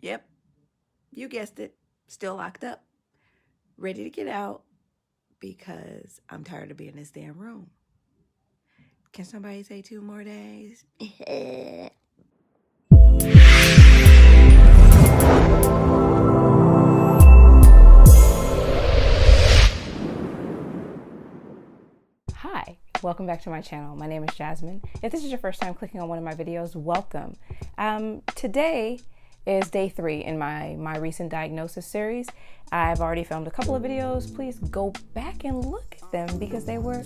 Yep, you guessed it. Still locked up. Ready to get out because I'm tired of being in this damn room. Can somebody say 2 more days? Hi, welcome back to my channel. My name is Jasmine. If this is your first time clicking on one of my videos, welcome. Today is day 3 in my recent diagnosis series. I've already filmed a couple of videos. Please go back and look at them because they were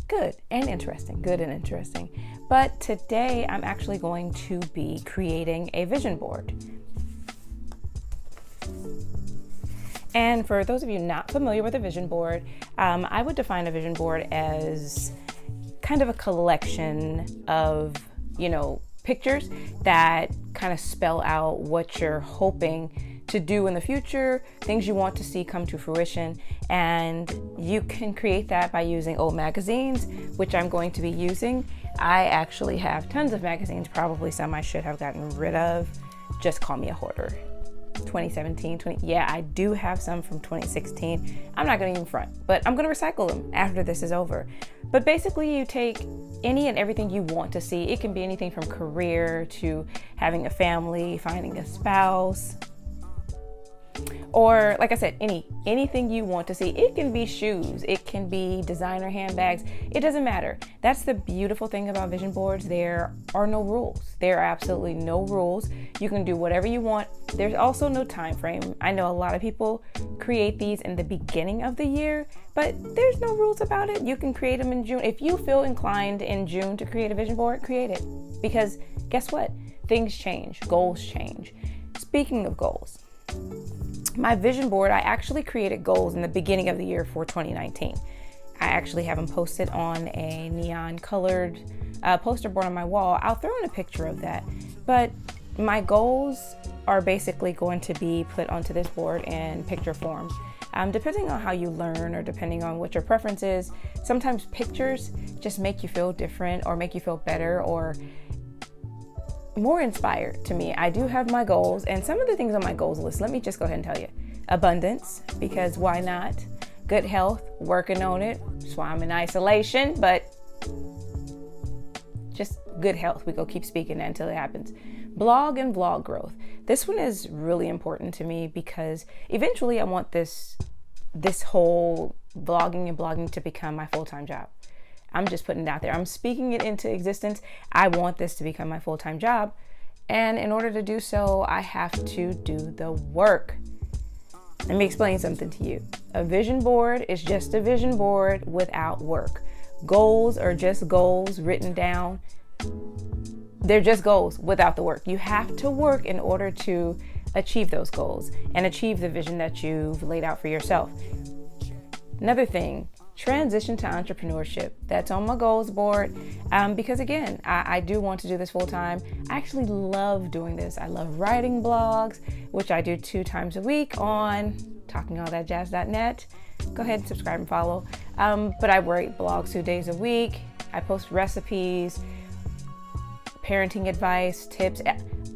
good and interesting. But today I'm actually going to be creating a vision board. And for those of you not familiar with a vision board, I would define a vision board as kind of a collection of, pictures that kind of spell out what you're hoping to do in the future, things you want to see come to fruition. And you can create that by using old magazines, which I'm going to be using. I actually have tons of magazines, probably some I should have gotten rid of. Just call me a hoarder. 2017, yeah, I do have some from 2016. I'm not gonna even front, but I'm gonna recycle them after this is over. But basically you take any and everything you want to see. It can be anything from career to having a family, finding a spouse, or like I said, anything you want to see. It can be shoes, it can be designer handbags, it doesn't matter. That's the beautiful thing about vision boards. There are no rules. There are absolutely no rules. You can do whatever you want. There's also no time frame. I know a lot of people create these in the beginning of the year, but there's no rules about it. You can create them in June. If you feel inclined in June to create a vision board, create it. Because guess what? Things change, goals change. Speaking of goals, my vision board, I actually created goals in the beginning of the year for 2019. I actually have them posted on a neon colored poster board on my wall. I'll throw in a picture of that. But my goals are basically going to be put onto this board in picture form. Depending on how you learn or depending on what your preference is, sometimes pictures just make you feel different or make you feel better or more inspired to me. I do have my goals, and some of the things on my goals list, let me just go ahead and tell you. Abundance, because why not? Good health, working on it. That's why I'm in isolation, but just good health. We go keep speaking that until it happens. Blog and vlog growth. This one is really important to me because eventually I want this whole vlogging and blogging to become my full-time job. I'm just putting it out there. I'm speaking it into existence. I want this to become my full-time job. And in order to do so, I have to do the work. Let me explain something to you. A vision board is just a vision board without work. Goals are just goals written down. They're just goals without the work. You have to work in order to achieve those goals and achieve the vision that you've laid out for yourself. Another thing, transition to entrepreneurship. That's on my goals board because again, I do want to do this full time. I actually love doing this. I love writing blogs, which I do 2 times a week on talkingalldhatjazz.net. Go ahead and subscribe and follow. But I write blogs 2 days a week. I post recipes, parenting advice, tips,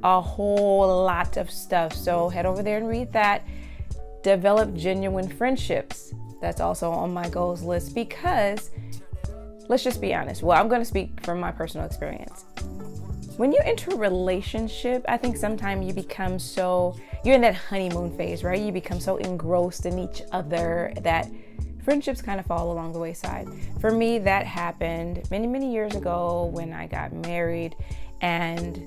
a whole lot of stuff. So head over there and read that. Develop genuine friendships. That's also on my goals list because let's just be honest. Well, I'm going to speak from my personal experience. When you enter a relationship, I think sometimes you become you're in that honeymoon phase, right? You become so engrossed in each other that friendships kind of fall along the wayside. For me, that happened many, many years ago when I got married, and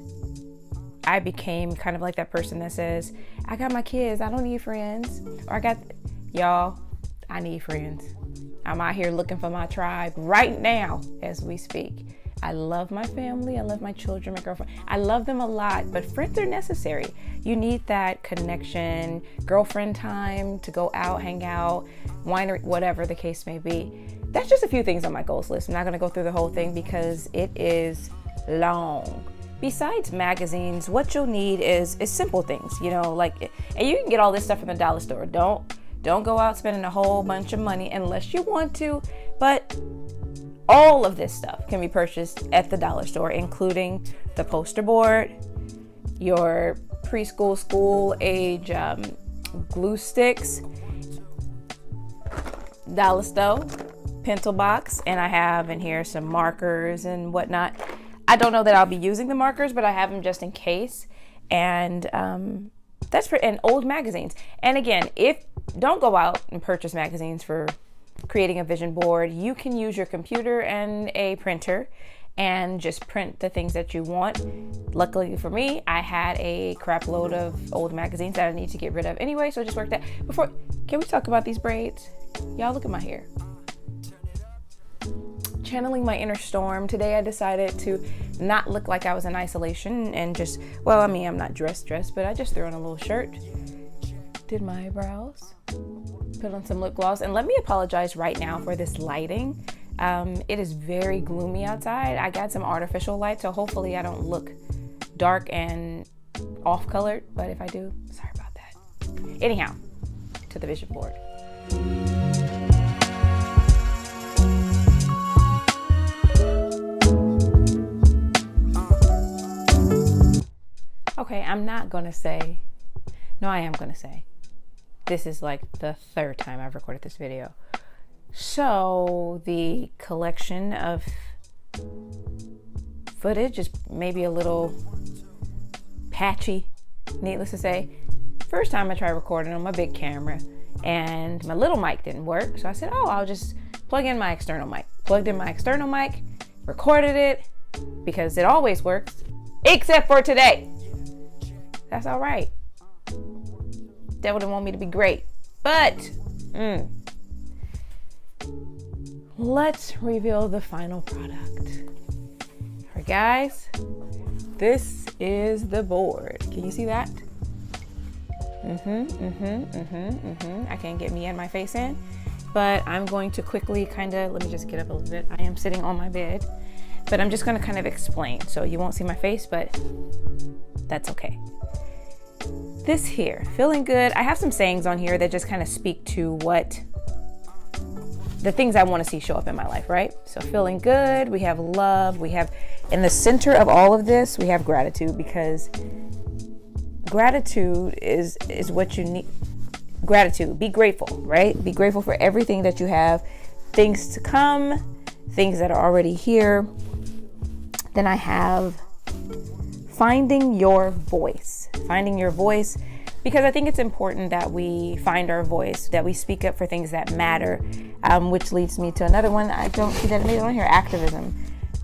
I became kind of like that person that says, I got my kids, I don't need friends. Or I need friends. I'm out here looking for my tribe right now as we speak. I love my family. I love my children, my girlfriend. I love them a lot, but friends are necessary. You need that connection, girlfriend time to go out, hang out, winery, whatever the case may be. That's just a few things on my goals list. I'm not going to go through the whole thing because it is long. Besides magazines, what you'll need is simple things, and you can get all this stuff from the dollar store. Don't go out spending a whole bunch of money unless you want to, but all of this stuff can be purchased at the dollar store, including the poster board, your preschool, school age glue sticks, dollar store, pencil box, and I have in here some markers and whatnot. I don't know that I'll be using the markers, but I have them just in case. And that's for, and old magazines. And again, don't go out and purchase magazines for creating a vision board. You can use your computer and a printer and just print the things that you want. Luckily for me, I had a crap load of old magazines that I need to get rid of anyway, so I just worked that. Can we talk about these braids? Y'all, look at my hair. Channeling my inner storm. Today I decided to not look like I was in isolation and just, well, I mean, I'm not dressed, but I just threw on a little shirt, did my eyebrows, put on some lip gloss, and let me apologize right now for this lighting. It is very gloomy outside. I got some artificial light, so hopefully I don't look dark and off-colored, but if I do, sorry about that. Anyhow, to the vision board. Okay, I'm not gonna say, no, I am gonna say, this is like the third time I've recorded this video. So the collection of footage is maybe a little patchy, needless to say. First time I tried recording on my big camera and my little mic didn't work. So I said, I'll just plug in my external mic. Plugged in my external mic, recorded it because it always works, except for today. That's all right. Devil didn't want me to be great, but let's reveal the final product. All right, guys, this is the board. Can you see that? I can't get me and my face in, but I'm going to quickly let me just get up a little bit. I am sitting on my bed, but I'm just going to kind of explain. So you won't see my face, but that's okay. This here, feeling good. I have some sayings on here that just kind of speak to what the things I want to see show up in my life, right? So feeling good, we have love, we have, in the center of all of this, we have gratitude, because gratitude is what you need. Gratitude, be grateful, right? Be grateful for everything that you have, things to come, things that are already here. Then I have finding your voice, because I think it's important that we find our voice, that we speak up for things that matter, which leads me to another one. I don't see that made on here, activism.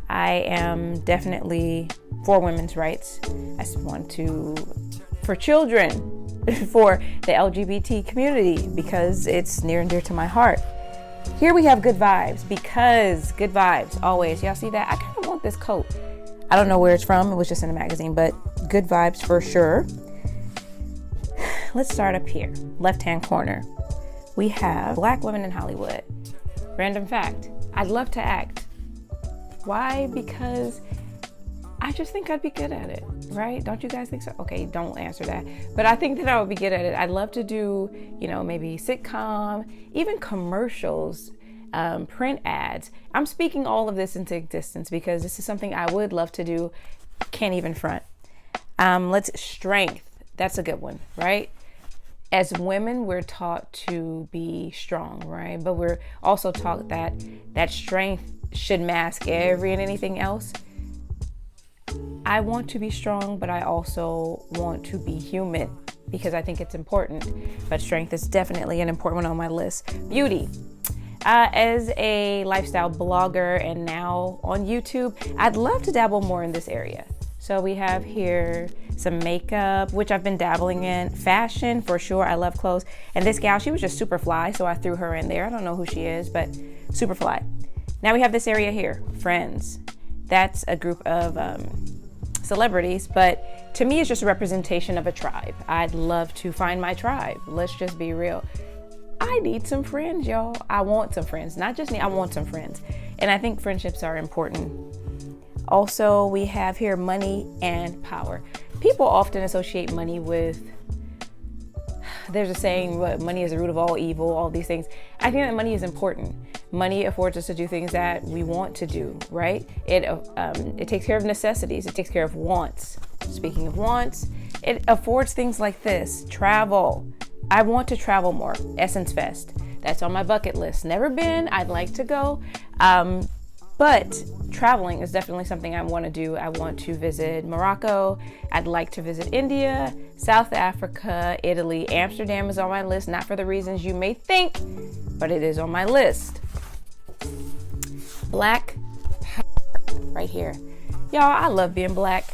I am definitely for women's rights. I want to, for children, for the LGBT community, because it's near and dear to my heart. Here we have good vibes, because good vibes always. Y'all see that? I kind of want this coat. I don't know where it's from. It was just in a magazine, but good vibes for sure. Let's start up here. Left-hand corner. We have Black women in Hollywood. Random fact. I'd love to act. Why? Because I just think I'd be good at it, right? Don't you guys think so? Okay, don't answer that. But I think that I would be good at it. I'd love to do, maybe sitcom, even commercials, print ads. I'm speaking all of this into existence because this is something I would love to do. Can't even front. Strength. That's a good one, right? As women, we're taught to be strong, right? But we're also taught that strength should mask every and anything else. I want to be strong, but I also want to be human because I think it's important. But strength is definitely an important one on my list. Beauty. As a lifestyle blogger and now on YouTube, I'd love to dabble more in this area. So we have here some makeup, which I've been dabbling in. Fashion, for sure. I love clothes. And this gal, she was just super fly, so I threw her in there. I don't know who she is, but super fly. Now we have this area here, friends. That's a group of celebrities, but to me, it's just a representation of a tribe. I'd love to find my tribe. Let's just be real. I need some friends, y'all. I want some friends. Not just me, I want some friends. And I think friendships are important. Also, we have here money and power. People often associate money with, there's a saying, money is the root of all evil, all these things. I think that money is important. Money affords us to do things that we want to do, right? It takes care of necessities. It takes care of wants. Speaking of wants, It affords things like this. Travel. I want to travel more. Essence Fest. That's on my bucket list. Never been. I'd like to go. But traveling is definitely something I want to do. I want to visit Morocco. I'd like to visit India, South Africa, Italy. Amsterdam is on my list, not for the reasons you may think, but it is on my list. Black power right here. Y'all, I love being black.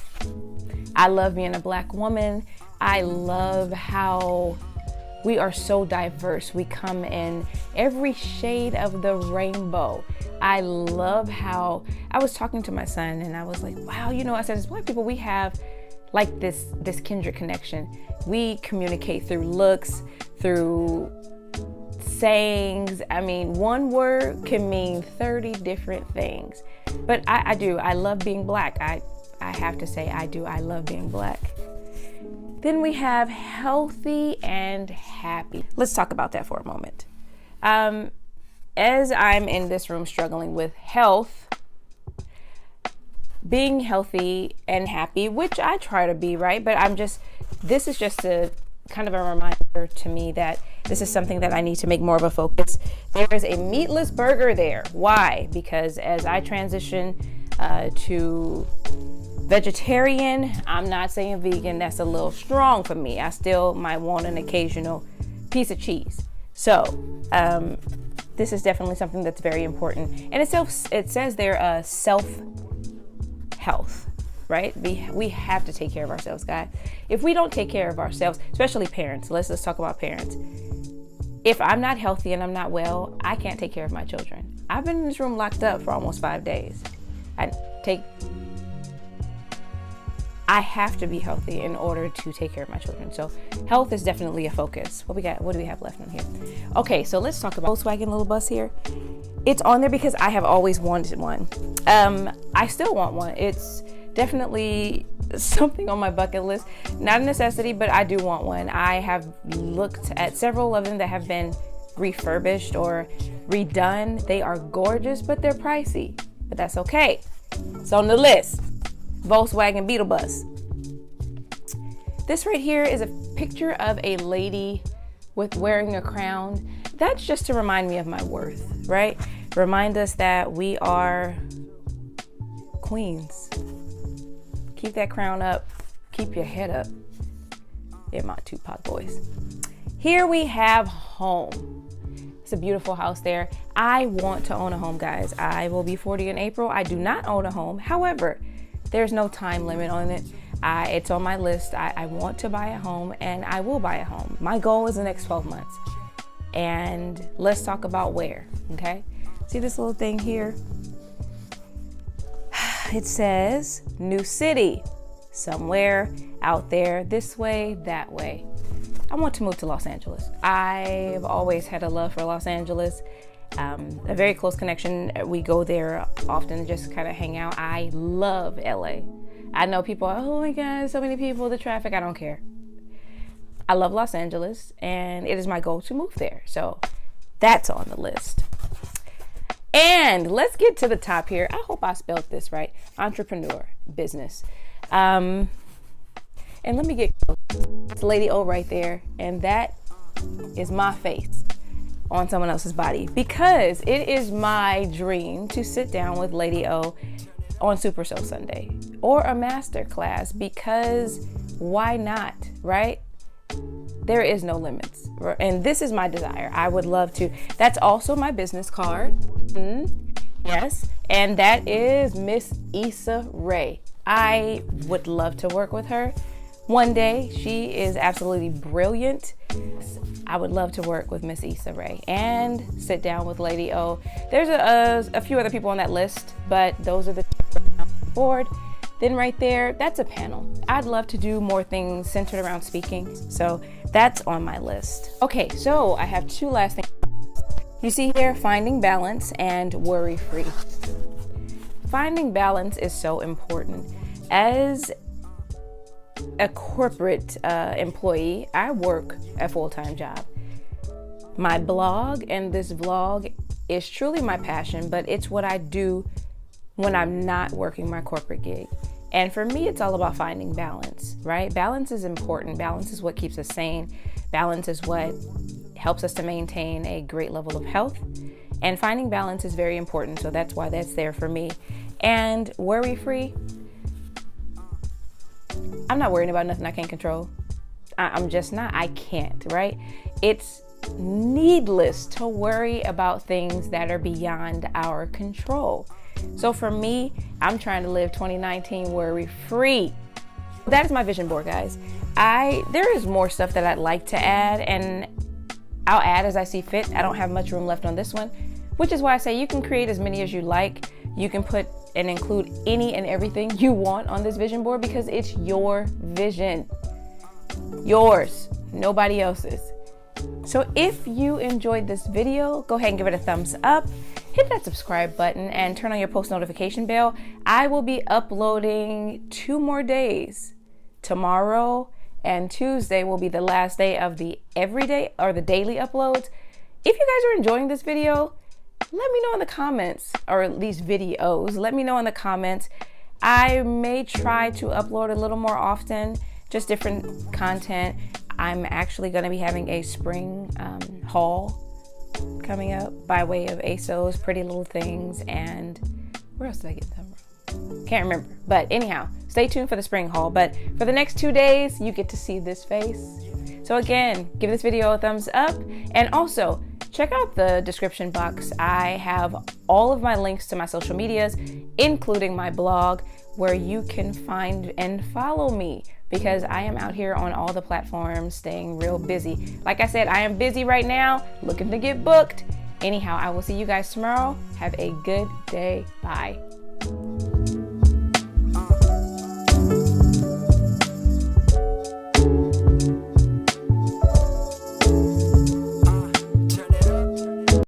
I love being a black woman. I love how we are so diverse. We come in every shade of the rainbow. I love how I was talking to my son and I was like, wow, I said, as black people, we have like this kindred connection. We communicate through looks, through sayings. I mean, one word can mean 30 different things. But I love being black. I have to say I love being black. Then we have healthy and happy. Let's talk about that for a moment. As I'm in this room struggling with health, being healthy and happy, which I try to be, right? But this is just a kind of a reminder to me that this is something that I need to make more of a focus. There's a meatless burger there. Why? Because as I transition to vegetarian, I'm not saying vegan, that's a little strong for me. I still might want an occasional piece of cheese. So, this is definitely something that's very important. And it says there, self-health, right? We have to take care of ourselves, guys. If we don't take care of ourselves, especially parents, let's talk about parents. If I'm not healthy and I'm not well, I can't take care of my children. I've been in this room locked up for almost 5 days. I have to be healthy in order to take care of my children. So health is definitely a focus. What do we have left in here? Okay, so let's talk about Volkswagen little bus here. It's on there because I have always wanted one. I still want one. It's definitely something on my bucket list. Not a necessity, but I do want one. I have looked at several of them that have been refurbished or redone. They are gorgeous, but they're pricey. But that's okay. It's on the list. Volkswagen Beetle bus. This right here is a picture of a lady with wearing a crown. That's just to remind me of my worth, right? Remind us that we are queens. Keep that crown up. Keep your head up. In my Tupac voice. Here we have home. It's a beautiful house there. I want to own a home, guys. I will be 40 in April. I do not own a home. However, there's no time limit on it. It's on my list. I want to buy a home and I will buy a home. My goal is the next 12 months. And let's talk about where, okay? See this little thing here? It says new city, somewhere out there, this way, that way. I want to move to Los Angeles. I've always had a love for Los Angeles. A very close connection. We go there often, just kind of hang out. I love LA. I know people are, oh my God, so many people, the traffic, I don't care. I love Los Angeles and it is my goal to move there. So that's on the list. And let's get to the top here. I hope I spelled this right. Entrepreneur, business. And let me get close. It's Lady O right there. And that is my face on someone else's body, because it is my dream to sit down with Lady O on Super Soul Sunday or a master class, because why not, right? There is no limits. And this is my desire. I would love to. That's also my business card. Yes. And that is Miss Issa Rae. I would love to work with her one day. She is absolutely brilliant. I would love to work with Miss Issa Rae and sit down with Lady O. There's a few other people on that list, but those are the on the board. Then right there, that's a panel. I'd love to do more things centered around speaking. So that's on my list. Okay, so I have two last things. You see here, finding balance and worry-free. Finding balance is so important. As a corporate employee, I work a full-time job. My blog and this vlog is truly my passion, but it's what I do when I'm not working my corporate gig. And for me, it's all about finding balance, right? Balance is important. Balance is what keeps us sane. Balance is what helps us to maintain a great level of health. And finding balance is very important. So that's why that's there for me. And worry-free, I'm not worrying about nothing I can't control. I'm just not. I can't, right? It's needless to worry about things that are beyond our control. So for me, I'm trying to live 2019 worry-free. That is my vision board, guys. There is more stuff that I'd like to add, and I'll add as I see fit. I don't have much room left on this one, which is why I say you can create as many as you like. You can put and include any and everything you want on this vision board because it's your vision. Yours, nobody else's. So if you enjoyed this video, go ahead and give it a thumbs up, hit that subscribe button, and turn on your post notification bell. I will be uploading 2 more days. Tomorrow and Tuesday will be the last day of the everyday or the daily uploads. If you guys are enjoying this video, let me know in the comments, or these videos. Let me know in the comments. I may try to upload a little more often, just different content. I'm actually going to be having a spring haul coming up by way of ASOS, Pretty Little Things, and where else did I get them from? Can't remember. But anyhow, stay tuned for the spring haul. But for the next 2 days, you get to see this face. So again, give this video a thumbs up, and also check out the description box. I have all of my links to my social medias, including my blog, where you can find and follow me, because I am out here on all the platforms staying real busy. Like I said, I am busy right now, looking to get booked. Anyhow, I will see you guys tomorrow. Have a good day. Bye.